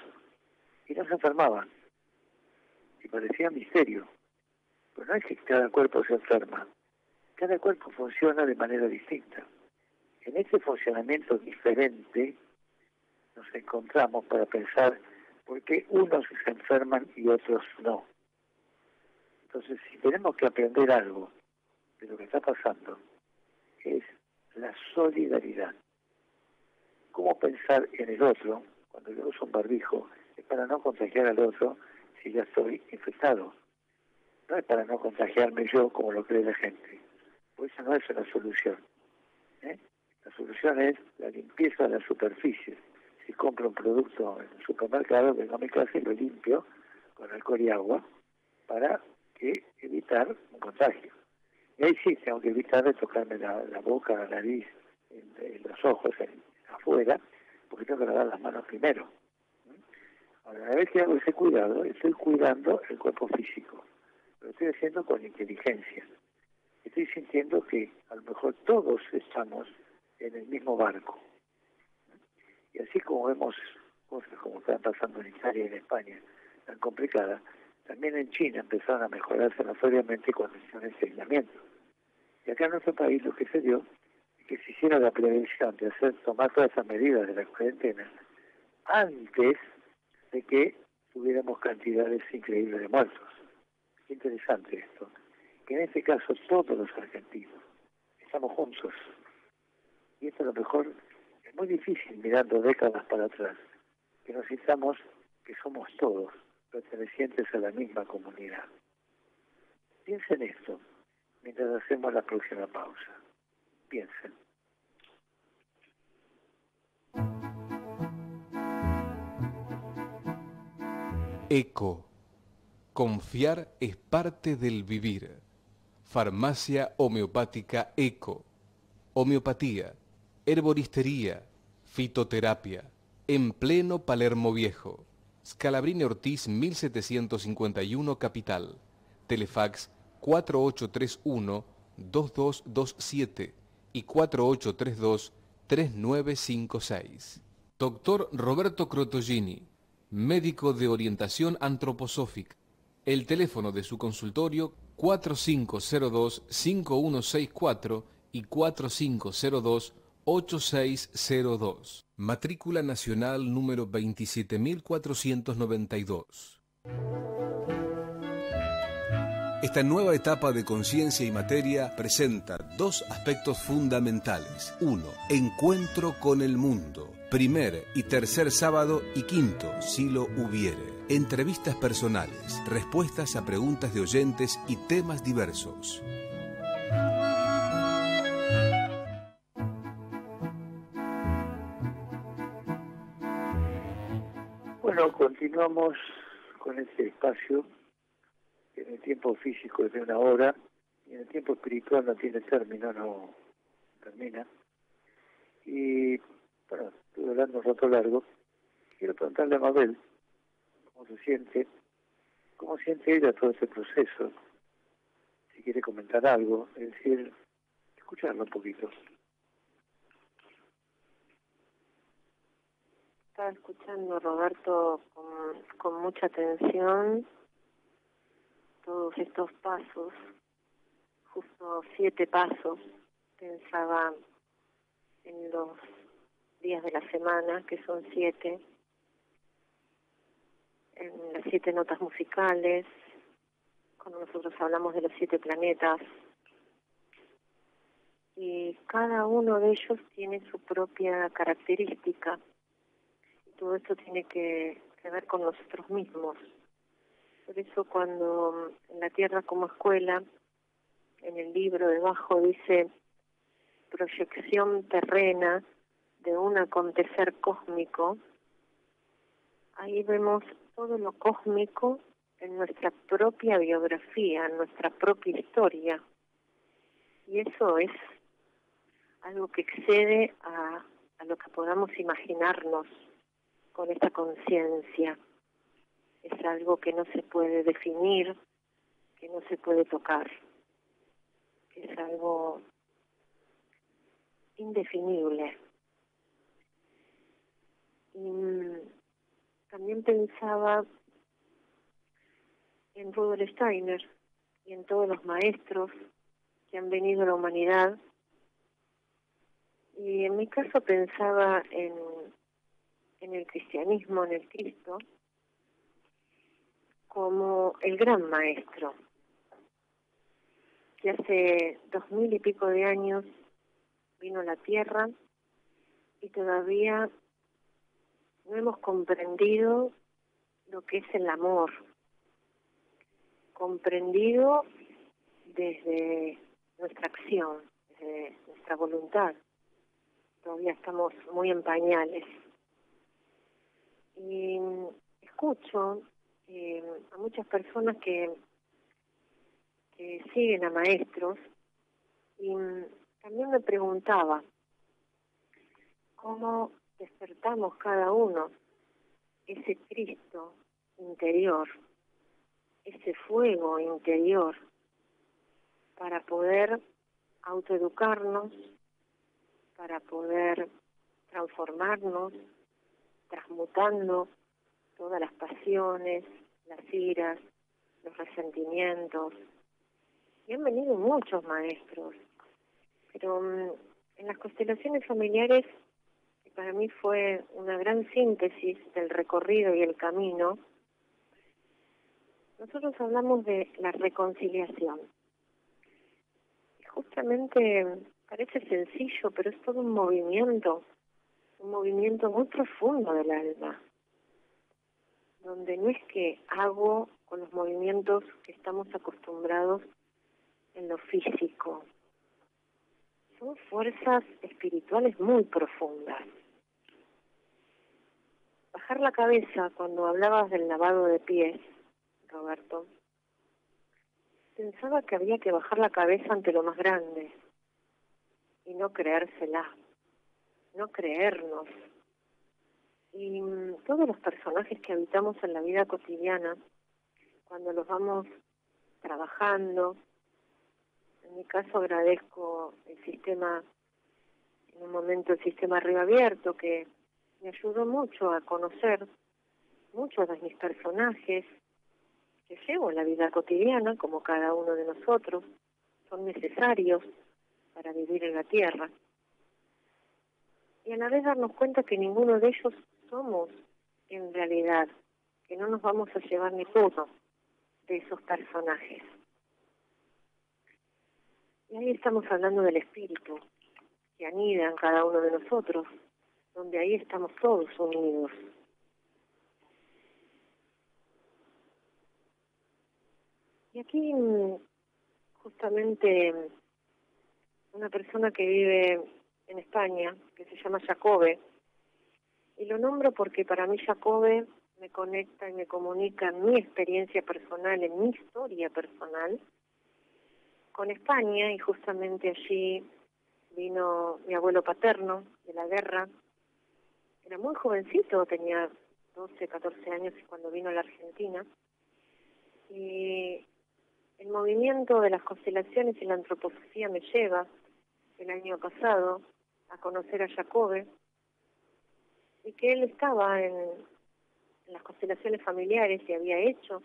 y no se enfermaban. Y parecía misterio. Pero no es que cada cuerpo se enferma. Cada cuerpo funciona de manera distinta. En este funcionamiento diferente nos encontramos para pensar por qué unos se enferman y otros no. Entonces, si tenemos que aprender algo de lo que está pasando, es la solidaridad. ¿Cómo pensar en el otro cuando yo uso un barbijo? Es para no contagiar al otro si ya estoy infectado. No es para no contagiarme yo como lo cree la gente. Por eso no es una solución. La solución es la limpieza de la superficie. Si compro un producto en el supermercado, vengo a mi casa y lo limpio con alcohol y agua para evitar un contagio. Y ahí sí tengo que evitar de tocarme la boca, la nariz, en los ojos, afuera, porque tengo que lavar las manos primero. Ahora, una vez que hago ese cuidado, estoy cuidando el cuerpo físico. Lo estoy haciendo con inteligencia. Estoy sintiendo que a lo mejor todos estamos en el mismo barco. Y así como vemos cosas como están pasando en Italia y en España, tan complicadas, también en China empezaron a mejorarse notoriamente condiciones de aislamiento. Y acá en nuestro país lo que se dio es que se hiciera la prevención de tomar todas esas medidas de la cuarentena antes de que tuviéramos cantidades increíbles de muertos. Qué interesante esto. Que en este caso todos los argentinos estamos juntos. Y esto a lo mejor es muy difícil mirando décadas para atrás, que nos sintamos que somos todos pertenecientes a la misma comunidad. Piensen esto mientras hacemos la próxima pausa. Piensen. ECO. Confiar es parte del vivir. Farmacia homeopática ECO. Homeopatía, herboristería, fitoterapia. En pleno Palermo Viejo. Scalabrini Ortiz 1751 Capital. Telefax 4831-2227 y 4832-3956. Doctor Roberto Crotogini, médico de orientación antroposófica. El teléfono de su consultorio 4502-5164 y 4502-8602. Matrícula nacional número 27492. Esta nueva etapa de conciencia y materia presenta dos aspectos fundamentales. 1. Encuentro con el mundo. Primer y tercer sábado y quinto, si lo hubiere. Entrevistas personales, respuestas a preguntas de oyentes y temas diversos. Bueno, continuamos con este espacio. En el tiempo físico es de 1 hora y en el tiempo espiritual no tiene término, no termina. Y bueno, estuve hablando un rato largo. Quiero preguntarle a Mabel cómo siente ella todo este proceso, si quiere comentar algo, es decir, escucharlo un poquito. Estaba escuchando, Roberto, con mucha atención todos estos pasos, justo 7 pasos. Pensaba en los días de la semana, que son 7, en las 7 notas musicales, cuando nosotros hablamos de los 7 planetas, y cada uno de ellos tiene su propia característica, y todo esto tiene que ver con nosotros mismos. Por eso cuando en La Tierra como Escuela, en el libro debajo dice proyección terrena de un acontecer cósmico, ahí vemos todo lo cósmico en nuestra propia biografía, en nuestra propia historia. Y eso es algo que excede a lo que podamos imaginarnos con esta conciencia. Es algo que no se puede definir, que no se puede tocar, que es algo indefinible. Y también pensaba en Rudolf Steiner y en todos los maestros que han venido a la humanidad. Y en mi caso pensaba en el cristianismo, en el Cristo, como el gran maestro, que hace 2000 y pico de años vino a la tierra y todavía no hemos comprendido lo que es el amor, comprendido desde nuestra acción, desde nuestra voluntad. Todavía estamos muy en pañales. Y escucho a muchas personas que siguen a maestros, y también me preguntaba cómo despertamos cada uno ese Cristo interior, ese fuego interior, para poder autoeducarnos, para poder transformarnos, transmutando todas las pasiones, las iras, los resentimientos. Y han venido muchos maestros, pero en las constelaciones familiares, que para mí fue una gran síntesis del recorrido y el camino, nosotros hablamos de la reconciliación. Y justamente parece sencillo, pero es todo un movimiento muy profundo del alma, donde no es que hago con los movimientos que estamos acostumbrados en lo físico. Son fuerzas espirituales muy profundas. Bajar la cabeza, cuando hablabas del lavado de pies, Roberto, pensaba que había que bajar la cabeza ante lo más grande y no creérsela, no creernos. Y todos los personajes que habitamos en la vida cotidiana, cuando los vamos trabajando, en mi caso agradezco el sistema, en un momento el sistema Río Abierto, que me ayudó mucho a conocer muchos de mis personajes que llevo en la vida cotidiana, como cada uno de nosotros, son necesarios para vivir en la tierra. Y a la vez darnos cuenta que ninguno de ellos somos en realidad, que no nos vamos a llevar ni uno de esos personajes. Y ahí estamos hablando del espíritu que anida en cada uno de nosotros, donde ahí estamos todos unidos. Y aquí justamente una persona que vive en España, que se llama Jacobe, y lo nombro porque para mí Jacobe me conecta y me comunica en mi experiencia personal, en mi historia personal, con España, y justamente allí vino mi abuelo paterno de la guerra. Era muy jovencito, tenía 12, 14 años cuando vino a la Argentina, y el movimiento de las constelaciones y la antroposofía me lleva el año pasado a conocer a Jacobe, y que él estaba en las constelaciones familiares y había hecho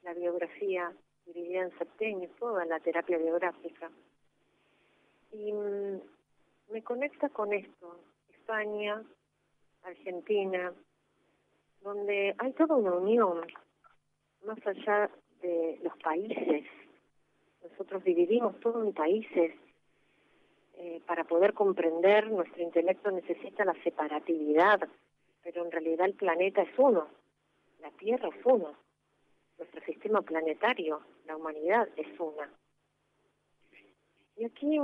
la biografía de Vivian Septeño, toda la terapia biográfica. Y me conecta con esto, España, Argentina, donde hay toda una unión, más allá de los países. Nosotros dividimos todo en países. Para poder comprender, nuestro intelecto necesita la separatividad, pero en realidad el planeta es uno, la Tierra es uno, nuestro sistema planetario, la humanidad es una. Y aquí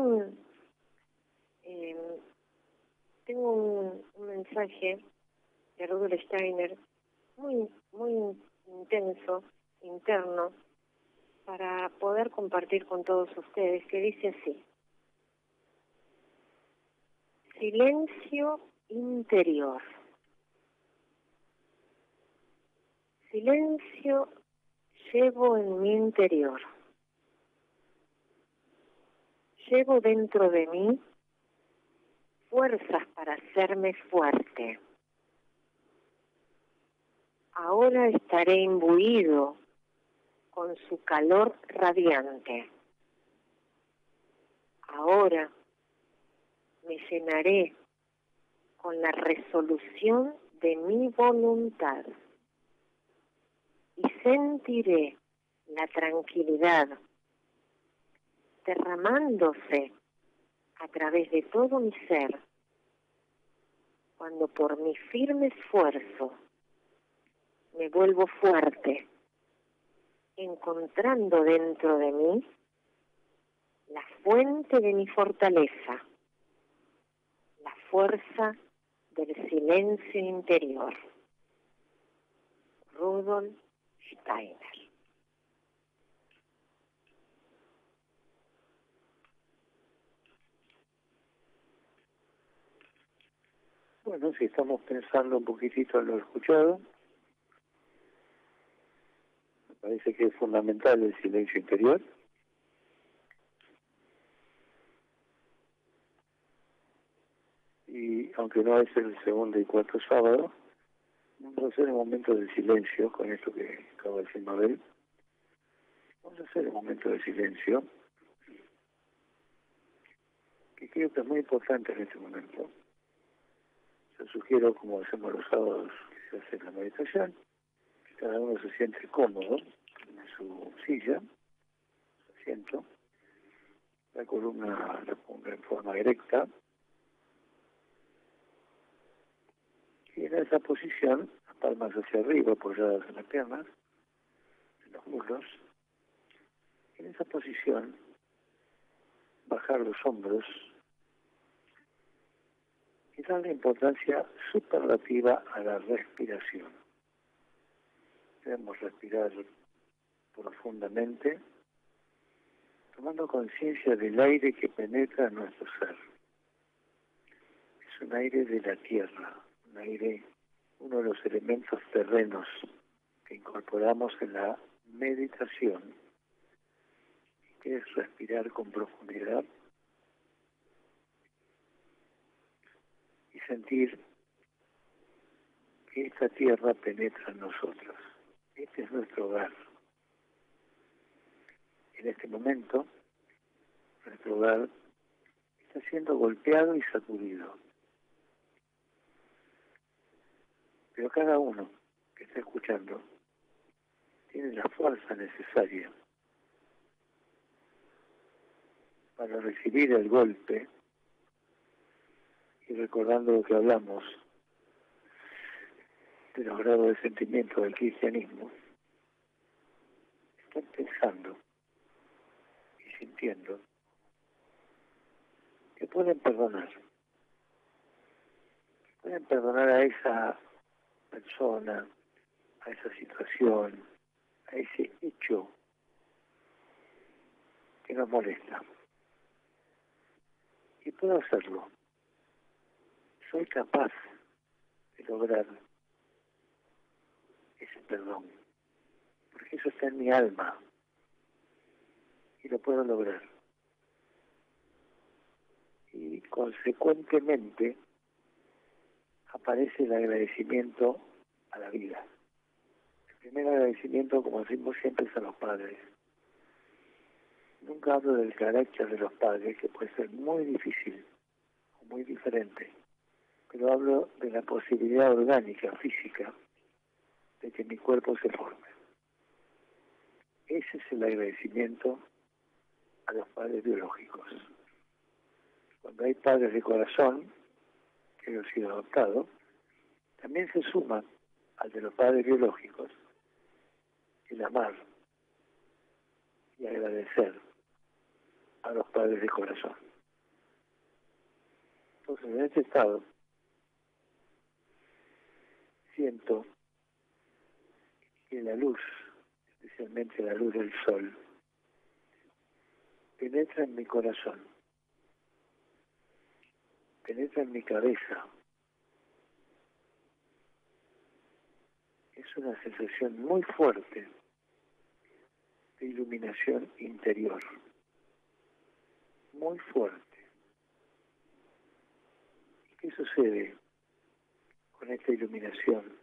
tengo un mensaje de Rudolf Steiner muy intenso, interno, para poder compartir con todos ustedes, que dice así: silencio interior. Silencio llevo en mi interior. Llevo dentro de mí fuerzas para hacerme fuerte. Ahora estaré imbuido con su calor radiante. Ahora me llenaré con la resolución de mi voluntad y sentiré la tranquilidad derramándose a través de todo mi ser, cuando por mi firme esfuerzo me vuelvo fuerte, encontrando dentro de mí la fuente de mi fortaleza, la fuerza del silencio interior. Rudolf Steiner. Bueno, si estamos pensando un poquitito en lo escuchado, me parece que es fundamental el silencio interior. Y aunque no es el segundo y cuarto sábado, Vamos a hacer un momento de silencio con esto que acaba de decir Mabel. Vamos a hacer un momento de silencio que creo que es muy importante en este momento. Yo sugiero, como hacemos los sábados que se hace la meditación, que cada uno se siente cómodo en su silla, su asiento, la columna la ponga en forma erecta, y en esa posición, las palmas hacia arriba, apoyadas en las piernas, en los muslos, en esa posición, bajar los hombros y darle importancia superlativa a la respiración. Debemos respirar profundamente, tomando conciencia del aire que penetra en nuestro ser. Es un aire de la tierra, un aire, uno de los elementos terrenos que incorporamos en la meditación, que es respirar con profundidad y sentir que esta tierra penetra en nosotros. Este es nuestro hogar. En este momento, nuestro hogar está siendo golpeado y sacudido. Pero cada uno que está escuchando tiene la fuerza necesaria para recibir el golpe, y recordando lo que hablamos de los grados de sentimiento del cristianismo, están pensando y sintiendo que pueden perdonar a esa persona, a esa situación, a ese hecho que nos molesta. Y puedo hacerlo. Soy capaz de lograr ese perdón, porque eso está en mi alma y lo puedo lograr. Y consecuentemente aparece el agradecimiento a la vida. El primer agradecimiento, como decimos siempre, es a los padres. Nunca hablo del carácter de los padres, que puede ser muy difícil o muy diferente, pero hablo de la posibilidad orgánica, física, de que mi cuerpo se forme. Ese es el agradecimiento a los padres biológicos. Cuando hay padres de corazón, que han sido adoptados, también se suma al de los padres biológicos el amar y agradecer a los padres de corazón. Entonces, en este estado, siento que la luz, especialmente la luz del sol, penetra en mi corazón, penetra en mi cabeza. Es una sensación muy fuerte de iluminación interior, muy fuerte. ¿Qué sucede con esta iluminación?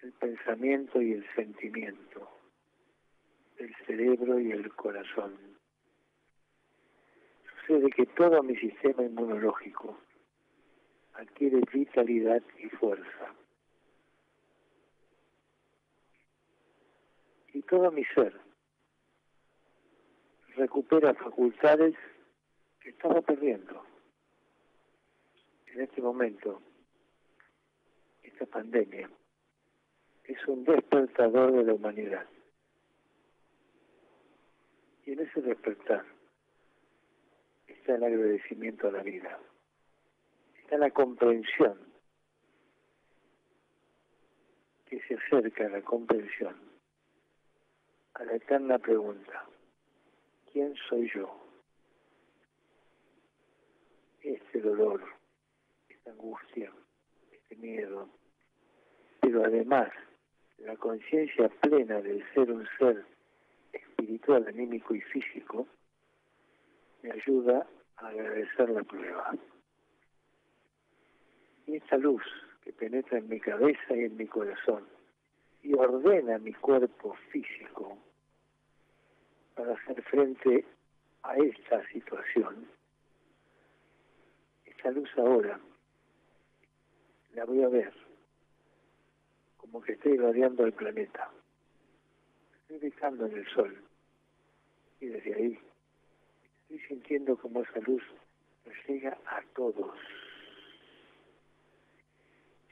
El pensamiento y el sentimiento, el cerebro y el corazón. Sucede que todo mi sistema inmunológico adquiere vitalidad y fuerza. Y todo mi ser recupera facultades que estaba perdiendo. En este momento, esta pandemia es un despertador de la humanidad. Y en ese despertar está el agradecimiento a la vida. Está la comprensión que se acerca a la comprensión, a la eterna pregunta: ¿quién soy yo? Este dolor, esta angustia, este miedo, pero además la conciencia plena del ser un ser espiritual, anímico y físico, me ayuda a agradecer la prueba. Y esta luz que penetra en mi cabeza y en mi corazón y ordena mi cuerpo físico para hacer frente a esta situación. Esta luz ahora la voy a ver como que estoy irradiando el planeta. Estoy dejando en el sol y desde ahí estoy sintiendo como esa luz nos llega a todos.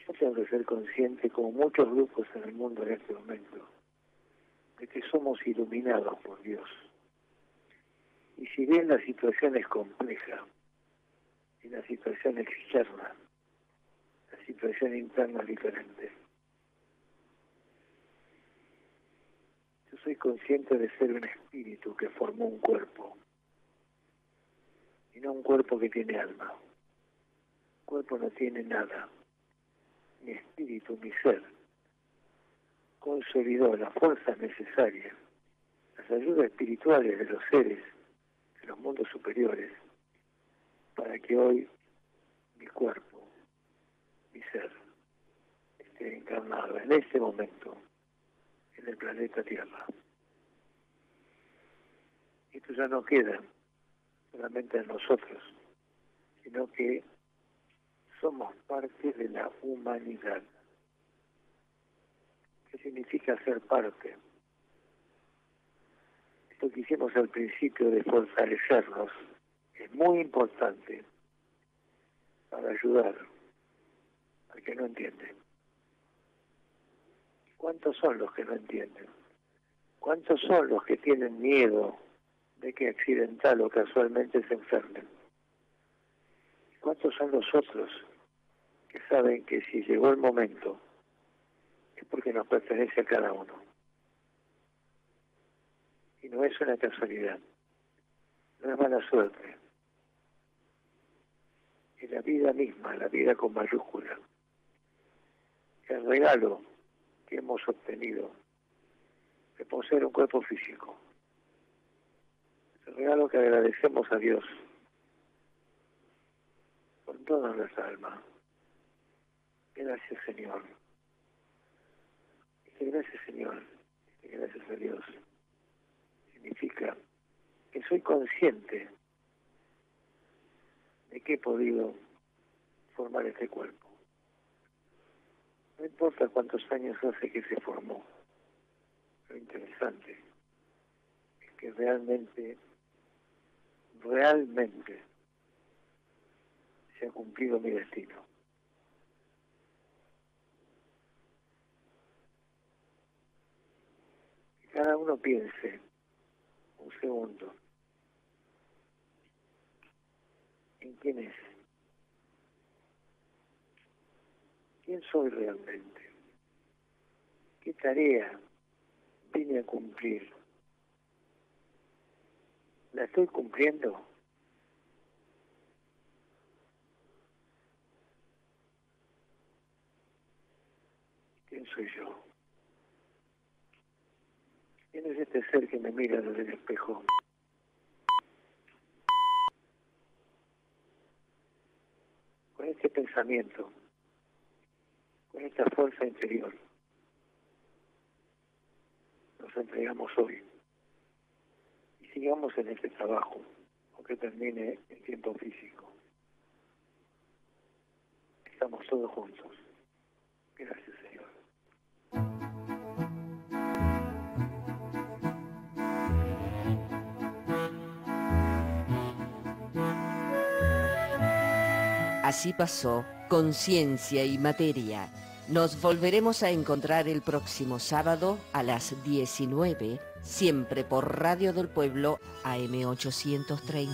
Yo tengo que ser consciente, como muchos grupos en el mundo en este momento, de que somos iluminados por Dios. Y si bien la situación es compleja, y la situación externa, la situación interna es diferente, yo soy consciente de ser un espíritu que formó un cuerpo, y no un cuerpo que tiene alma. El cuerpo no tiene nada. Mi espíritu, mi ser, consolidó las fuerzas necesarias, las ayudas espirituales de los seres de los mundos superiores, para que hoy mi cuerpo, mi ser, esté encarnado en este momento en el planeta Tierra. Esto ya no queda solamente en nosotros, sino que somos parte de la humanidad. ¿Qué significa ser parte? Esto que hicimos al principio de fortalecernos es muy importante para ayudar al que no entiende. ¿Cuántos son los que no entienden? ¿Cuántos son los que tienen miedo de que accidental o casualmente se enfermen? ¿Cuántos son los otros que saben que si llegó el momento es porque nos pertenece a cada uno? Y no es una casualidad, no es mala suerte. Es la vida misma, la vida con mayúscula. El regalo que hemos obtenido de poseer un cuerpo físico. El regalo que agradecemos a Dios con toda nuestra alma. Gracias, Señor. Gracias, Señor. Gracias a Dios. Significa que soy consciente de que he podido formar este cuerpo. No importa cuántos años hace que se formó. Lo interesante es que realmente se ha cumplido mi destino. Que cada uno piense un segundo en quién es. ¿Quién soy realmente? ¿Qué tarea vine a cumplir? ¿La estoy cumpliendo? ¿Quién soy yo? ¿Quién es este ser que me mira desde el espejo? Con este pensamiento, con esta fuerza interior, nos entregamos hoy y sigamos en este trabajo, aunque termine el tiempo físico. Estamos todos juntos. Gracias, Señor. Así pasó Conciencia y Materia. Nos volveremos a encontrar el próximo sábado a las 19, siempre por Radio del Pueblo AM 830.